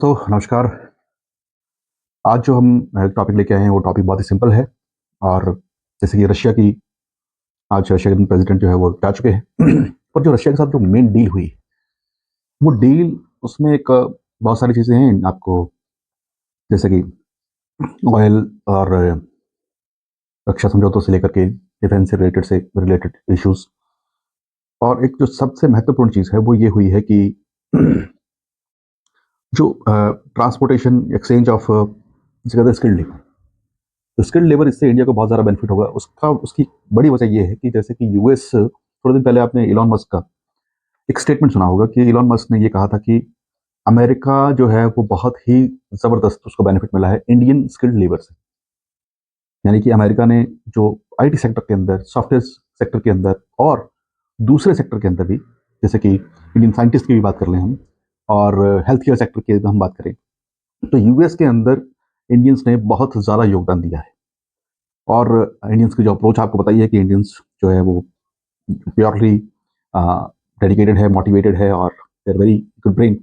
तो नमस्कार। आज जो हम टॉपिक लेके आए हैं वो टॉपिक बहुत ही सिंपल है। और जैसे कि आज रशिया के प्रेसिडेंट जो है वो जा चुके हैं पर जो रशिया के साथ जो मेन डील हुई वो डील उसमें एक बहुत सारी चीज़ें हैं आपको, जैसे कि ऑयल और रक्षा समझौतों से लेकर के डिफेंस से रिलेटेड इश्यूज। और एक जो सबसे महत्वपूर्ण चीज़ है वो ये हुई है कि जो ट्रांसपोर्टेशन एक्सचेंज ऑफ जगह स्किल्ड लेबर, तो स्किल्ड लेबर इससे इंडिया को बहुत ज़्यादा बेनिफिट होगा। उसकी बड़ी वजह ये है कि जैसे कि यूएस, थोड़े दिन पहले आपने इलॉन मस्क का एक स्टेटमेंट सुना होगा कि इलॉन मस्क ने ये कहा था कि अमेरिका जो है वो बहुत ही ज़बरदस्त उसको बेनिफिट मिला है इंडियन स्किल्ड लेबर से। यानी कि अमेरिका ने जो आईटी सेक्टर के अंदर, सॉफ्टवेयर सेक्टर के अंदर और दूसरे सेक्टर के अंदर भी, जैसे कि इंडियन साइंटिस्ट की भी बात कर लें हम, और हेल्थ केयर सेक्टर की हम बात करें, तो यूएस के अंदर इंडियंस ने बहुत ज़्यादा योगदान दिया है। और इंडियंस की जो अप्रोच आपको बताइए कि इंडियंस जो है वो प्योरली डेडिकेटेड है, मोटिवेटेड है और they are very good brain.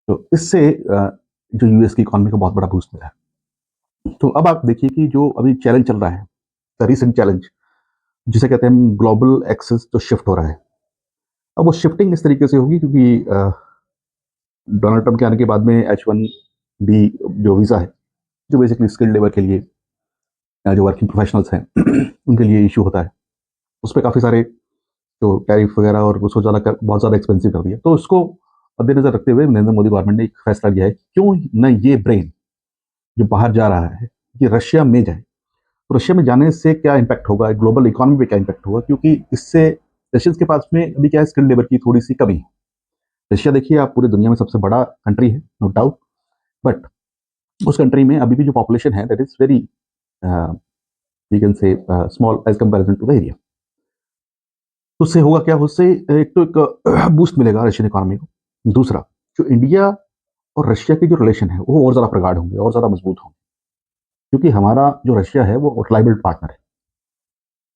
तो इससे जो यूएस की इकोनॉमी को बहुत बड़ा बूस्ट मिला है। तो अब आप देखिए कि जो अभी चैलेंज चल रहा है, द रीसेंट चैलेंज, जिसे कहते हैं ग्लोबल एक्सेस, जो शिफ्ट हो रहा है, अब वो शिफ्टिंग इस तरीके से होगी क्योंकि डोनाल्ड ट्रंप के आने के बाद में H1B जो वीज़ा है, जो बेसिकली स्किल्ड लेबर के लिए, जो वर्किंग प्रोफेशनल्स हैं उनके लिए इशू होता है, उस पर काफ़ी सारे जो टैरिफ वगैरह और उसको बहुत ज़्यादा एक्सपेंसिव कर दिया। तो उसको मद्देनज़र रखते हुए नरेंद्र मोदी गवर्नमेंट ने एक फैसला लिया है, क्यों न ये ब्रेन जो बाहर जा रहा है कि रशिया में जाए। तो रशिया में जाने से क्या इम्पैक्ट होगा, ग्लोबल इकोनॉमी पे क्या इम्पैक्ट होगा, क्योंकि इससे रशियंस के पास में अभी क्या है, स्किल्ड लेबर की थोड़ी सी कमी है। रशिया देखिए आप, पूरी दुनिया में सबसे बड़ा कंट्री है, नो डाउट, बट उस कंट्री में अभी भी जो पॉपुलेशन है that is very, we can say, small as comparison to the area. तो उससे होगा क्या, उससे एक तो एक बूस्ट मिलेगा रशियन इकोनॉमी को। दूसरा, जो इंडिया और रशिया के जो रिलेशन है वो और ज़्यादा प्रगाढ़ होंगे और ज़्यादा मजबूत होंगे, क्योंकि हमारा जो रशिया है वो रिलायबल पार्टनर है।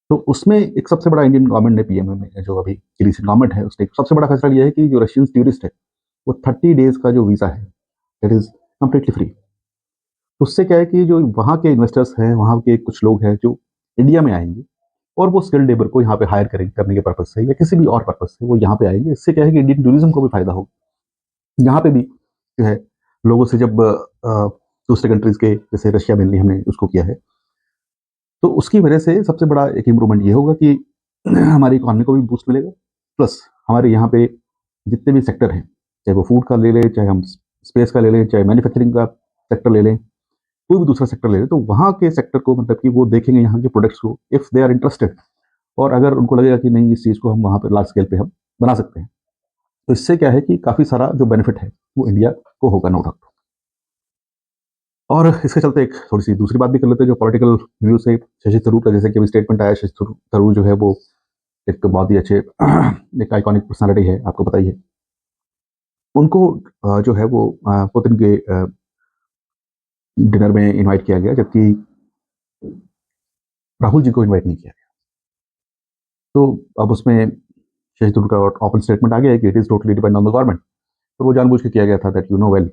तो उसमें एक सबसे बड़ा इंडियन गवर्नमेंट ने, पीएम में जो अभी रिसेंट गवर्नमेंट है, उसने एक सबसे बड़ा फैसला लिया है कि जो रशियन टूरिस्ट है वो 30 डेज का जो वीज़ा है दैट इज़ कम्प्लीटली फ्री। तो उससे क्या है कि जो वहाँ के इन्वेस्टर्स हैं, वहाँ के कुछ लोग हैं जो इंडिया में आएंगे और वो स्किल्ड लेबर को यहाँ पे हायर करेंगे, करने के पर्पज से या किसी भी और पर्पज से वो यहाँ पे आएंगे। इससे क्या है कि इंडियन टूरिज्म को भी फायदा होगा। यहाँ पे भी जो है, लोगों से जब दूसरे कंट्रीज के, जैसे रशिया में हमने उसको किया है, तो उसकी वजह से सबसे बड़ा एक इम्प्रूवमेंट ये होगा कि हमारी इकोनॉमी को भी बूस्ट मिलेगा। प्लस हमारे यहाँ पे जितने भी सेक्टर हैं, चाहे वो फूड का ले लें, चाहे हम स्पेस का ले लें, चाहे मैन्युफैक्चरिंग का सेक्टर ले लें, कोई भी दूसरा सेक्टर ले लें, तो वहाँ के सेक्टर को, मतलब कि वो देखेंगे यहाँ के प्रोडक्ट्स को, इफ़ दे आर इंटरेस्टेड, और अगर उनको लगेगा कि नहीं, इस चीज़ को हम वहाँ पे लार्ज स्केल पे हम बना सकते हैं, तो इससे क्या है कि काफ़ी सारा जो बेनिफिट है वो इंडिया को होगा, नो डाउट। और इसके चलते एक थोड़ी-सी दूसरी बात भी कर लेते हैं, जो पॉलिटिकल व्यू से शशि थरूर का, जैसे कि अभी स्टेटमेंट आया, शशि थरूर जो है वो एक बहुत ही अच्छे एक आइकॉनिक पर्सनैलिटी है, आपको पता ही है। उनको जो है वो पुतिन के डिनर में इनवाइट किया गया, जबकि राहुल जी को इनवाइट नहीं किया गया। तो अब उसमें शशि थरूर का ओपन स्टेटमेंट आ गया है कि it is totally depend on the government. तो वो जानबूझ के किया गया था, दैट यू नो वेल,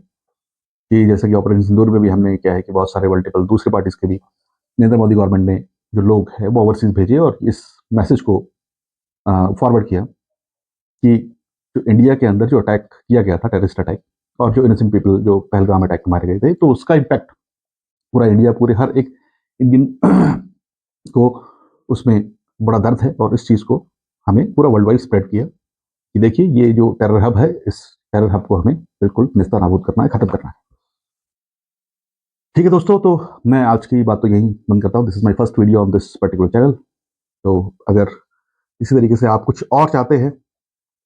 कि जैसे कि ऑपरेशन सिंदूर में भी हमने क्या है कि बहुत सारे मल्टीपल दूसरे पार्टीज के भी नरेंद्र मोदी गवर्नमेंट ने जो लोग हैं वो ओवरसीज भेजे और इस मैसेज को फॉरवर्ड किया कि जो इंडिया के अंदर जो अटैक किया गया था, टेररिस्ट अटैक, और जो इनोसेंट पीपल जो पहलगाम अटैक में मारे गए थे, तो उसका इम्पैक्ट पूरा इंडिया, पूरे हर एक इंडियन को उसमें बड़ा दर्द है। और इस चीज़ को हमें पूरा वर्ल्ड वाइड स्प्रेड किया कि देखिए ये जो टेरर हब है, इस टेरर हब को हमें बिल्कुल निस्तानाबूद करना है, खत्म करना है। ठीक है दोस्तों, तो मैं आज की बात तो यहीं बंद करता हूँ। This is my first video on this particular channel. तो अगर इसी तरीके से आप कुछ और चाहते हैं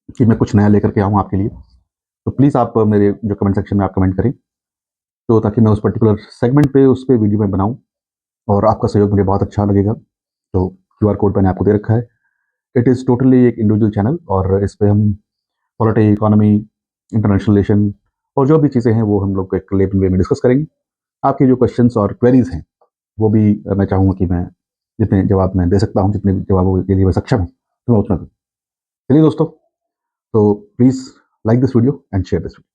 कि मैं कुछ नया लेकर के आऊँ आपके लिए, तो प्लीज़ आप मेरे जो कमेंट सेक्शन में आप कमेंट करें, तो ताकि मैं उस पर्टिकुलर सेगमेंट पे उस पे वीडियो में बनाऊँ। और आपका सहयोग मुझे बहुत अच्छा लगेगा। तो क्यूआर कोड मैंने आपको दे रखा है। इट इज़ टोटली एक इंडिविजुअल चैनल, और इस पे हम पॉलिटी, इकोनॉमी, इंटरनेशनल रिलेशन और जो भी चीज़ें हैं वो हम लोग एक लेवल वे में डिस्कस करेंगे। आपके जो क्वेश्चंस और क्वेरीज़ हैं वो भी मैं चाहूँगा कि मैं जितने जवाब मैं दे सकता हूँ, जितने जवाबों के लिए मैं सक्षम हूँ, तो मैं उतना दूँ। चलिए दोस्तों, तो please like this video and share this video.